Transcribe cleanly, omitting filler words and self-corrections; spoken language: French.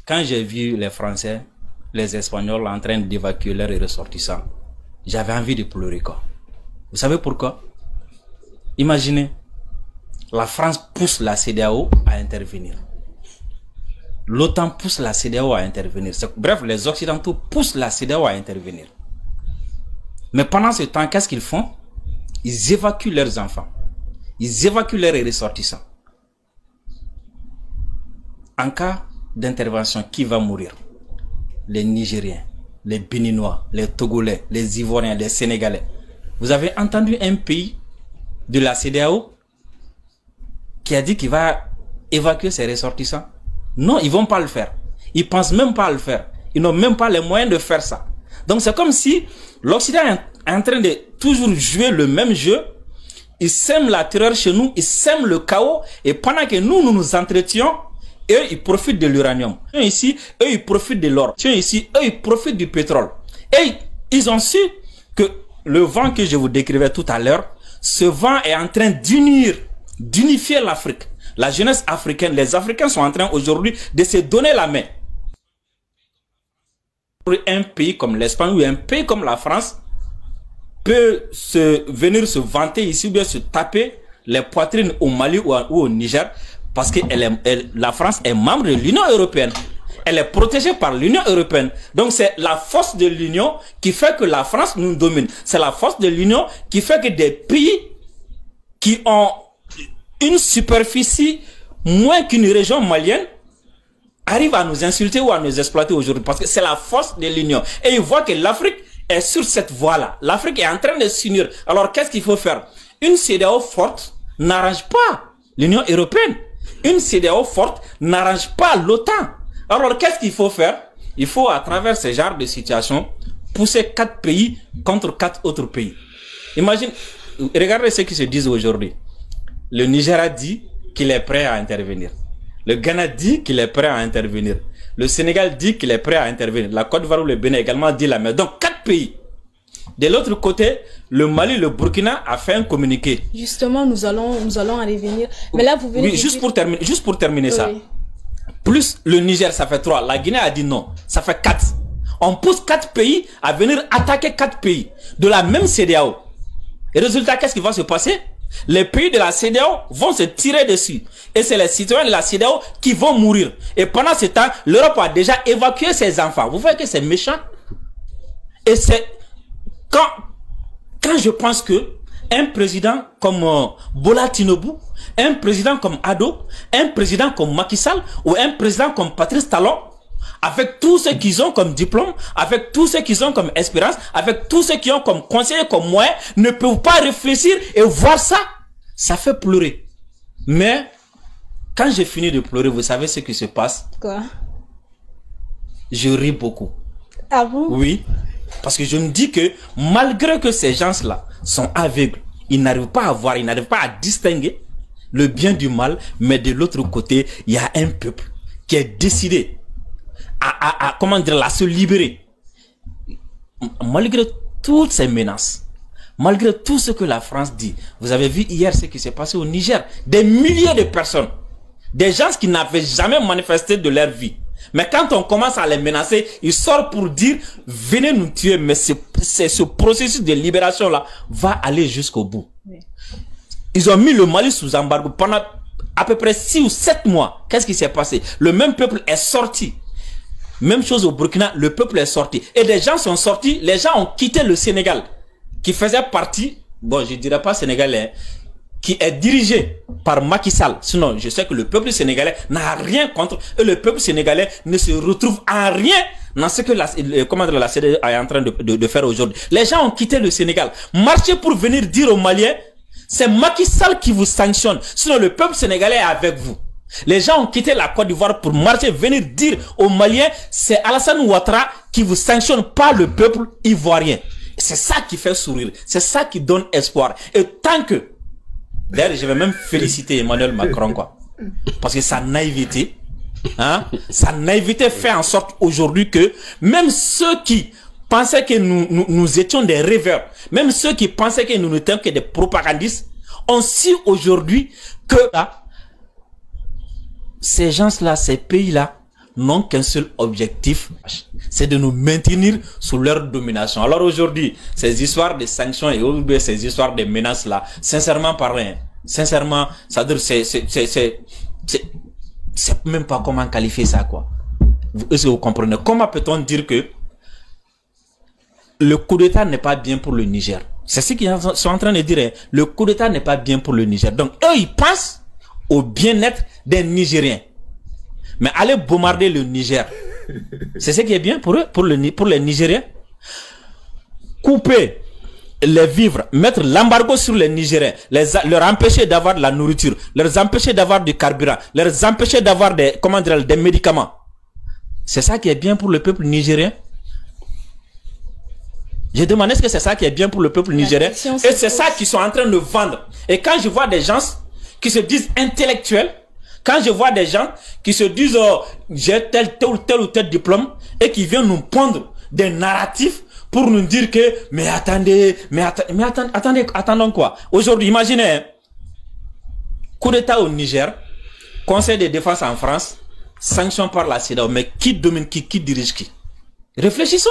Quand j'ai vu les Français, les Espagnols en train d'évacuer leurs ressortissants, j'avais envie de pleurer, quoi. Vous savez pourquoi? Imaginez, la France pousse la CEDEAO à intervenir. L'OTAN pousse la CEDEAO à intervenir. Bref, les Occidentaux poussent la CEDEAO à intervenir. Mais pendant ce temps, qu'est-ce qu'ils font? Ils évacuent leurs enfants. Ils évacuent leurs ressortissants. En cas d'intervention, qui va mourir? Les Nigériens, les Béninois, les Togolais, les Ivoiriens, les Sénégalais. Vous avez entendu un pays de la CEDEAO qui a dit qu'il va évacuer ses ressortissants? Non, ils ne vont pas le faire. Ils ne pensent même pas à le faire. Ils n'ont même pas les moyens de faire ça. Donc c'est comme si l'Occident est en train de toujours jouer le même jeu. Ils sèment la terreur chez nous, ils sèment le chaos. Et pendant que nous nous entretenons, eux, ils profitent de l'uranium. Ici, eux, ils profitent de l'or. Ici, eux, ils profitent du pétrole. Et ils ont su que le vent que je vous décrivais tout à l'heure, ce vent est en train d'unifier l'Afrique. La jeunesse africaine, les Africains sont en train aujourd'hui de se donner la main. Un pays comme l'Espagne ou un pays comme la France peut venir se vanter ici ou bien se taper les poitrines au Mali ou au Niger parce que la France est membre de l'Union européenne. Elle est protégée par l'Union européenne. Donc c'est la force de l'Union qui fait que la France nous domine. C'est la force de l'Union qui fait que des pays qui ont une superficie moins qu'une région malienne arrivent à nous insulter ou à nous exploiter aujourd'hui. Parce que c'est la force de l'Union. Et ils voient que l'Afrique est sur cette voie-là. L'Afrique est en train de s'unir. Alors qu'est-ce qu'il faut faire? Une CEDEAO forte n'arrange pas l'Union européenne. Une CEDEAO forte n'arrange pas l'OTAN. Alors qu'est-ce qu'il faut faire? Il faut, à travers ce genre de situation, pousser 4 pays contre 4 autres pays. Imagine, regardez ce qui se dit aujourd'hui. Le Nigeria dit qu'il est prêt à intervenir. Le Ghana dit qu'il est prêt à intervenir. Le Sénégal dit qu'il est prêt à intervenir. La Côte d'Ivoire ou le Bénin également dit la même. Donc 4 pays. De l'autre côté, le Mali, le Burkina a fait un communiqué. Justement, nous allons en revenir. Mais là, vous venez. Oui, juste pour terminer ça. Plus le Niger, ça fait 3. La Guinée a dit non. Ça fait 4. On pousse 4 pays à venir attaquer 4 pays de la même CEDEAO. Et résultat, qu'est-ce qui va se passer? Les pays de la CEDEAO vont se tirer dessus. Et c'est les citoyens de la CEDEAO qui vont mourir. Et pendant ce temps, l'Europe a déjà évacué ses enfants. Vous voyez que c'est méchant? Et c'est quand je pense que un président comme Bola Tinubu, un président comme Ado, un président comme Macky Sall ou un président comme Patrice Talon, avec tout ce qu'ils ont comme diplôme, avec tout ce qu'ils ont comme expérience, avec tout ce qu'ils ont comme conseiller, comme moyen, ne peuvent pas réfléchir et voir ça, ça fait pleurer. Mais quand j'ai fini de pleurer, vous savez ce qui se passe? Quoi? Je ris beaucoup. Ah bon? Oui. Parce que je me dis que malgré que ces gens-là sont aveugles, ils n'arrivent pas à voir, ils n'arrivent pas à distinguer le bien du mal, mais de l'autre côté, il y a un peuple qui est décidé comment dire, à se libérer. Malgré toutes ces menaces, malgré tout ce que la France dit, vous avez vu hier ce qui s'est passé au Niger, des milliers de personnes, des gens qui n'avaient jamais manifesté de leur vie. Mais quand on commence à les menacer, ils sortent pour dire, venez nous tuer. Mais ce processus de libération-là va aller jusqu'au bout. Oui. Ils ont mis le Mali sous embargo pendant à peu près 6 ou 7 mois. Qu'est-ce qui s'est passé? Le même peuple est sorti. Même chose au Burkina, le peuple est sorti. Et des gens sont sortis, les gens ont quitté le Sénégal, qui faisait partie, bon, je dirais pas sénégalais, qui est dirigé par Macky Sall. Sinon, je sais que le peuple sénégalais n'a rien contre, et le peuple sénégalais ne se retrouve en rien dans ce que la CEDEAO est en train de faire aujourd'hui. Les gens ont quitté le Sénégal, marché pour venir dire aux Maliens, c'est Macky Sall qui vous sanctionne, sinon le peuple sénégalais est avec vous. Les gens ont quitté la Côte d'Ivoire pour marcher, venir dire aux Maliens, c'est Alassane Ouattara qui vous sanctionne, pas le peuple ivoirien. C'est ça qui fait sourire, c'est ça qui donne espoir. Et tant que, d'ailleurs, je vais même féliciter Emmanuel Macron, quoi. Parce que sa naïveté, hein, sa naïveté fait en sorte aujourd'hui que même ceux qui pensaient que nous étions des rêveurs, même ceux qui pensaient que nous n'étions que des propagandistes, ont su aujourd'hui que là, ces gens-là, ces pays-là, n'ont qu'un seul objectif, c'est de nous maintenir sous leur domination. Alors aujourd'hui, ces histoires de sanctions et ces histoires de menaces là, sincèrement parlant, sincèrement, ça veut dire c'est même pas comment qualifier ça quoi. Est-ce que vous comprenez? Comment peut-on dire que le coup d'État n'est pas bien pour le Niger? C'est ce qu'ils sont en train de dire. Hein. Le coup d'État n'est pas bien pour le Niger. Donc eux, ils pensent au bien-être des Nigériens. Mais aller bombarder le Niger, c'est ce qui est bien pour eux, pour les Nigériens. Couper les vivres, mettre l'embargo sur les Nigériens, leur empêcher d'avoir de la nourriture, leur empêcher d'avoir du carburant, leur empêcher d'avoir des médicaments. C'est ça qui est bien pour le peuple nigérien? Je demande, est-ce que c'est ça qui est bien pour le peuple nigérien? Et c'est ça qu'ils sont en train de vendre. Et quand je vois des gens qui se disent intellectuels, quand je vois des gens qui se disent oh, j'ai tel ou tel diplôme et qui viennent nous pondre des narratifs pour nous dire que mais attendons quoi? Aujourd'hui, imaginez hein, coup d'État au Niger, Conseil de défense en France, sanctions par la CEDEAO, mais qui domine qui dirige qui? Réfléchissons.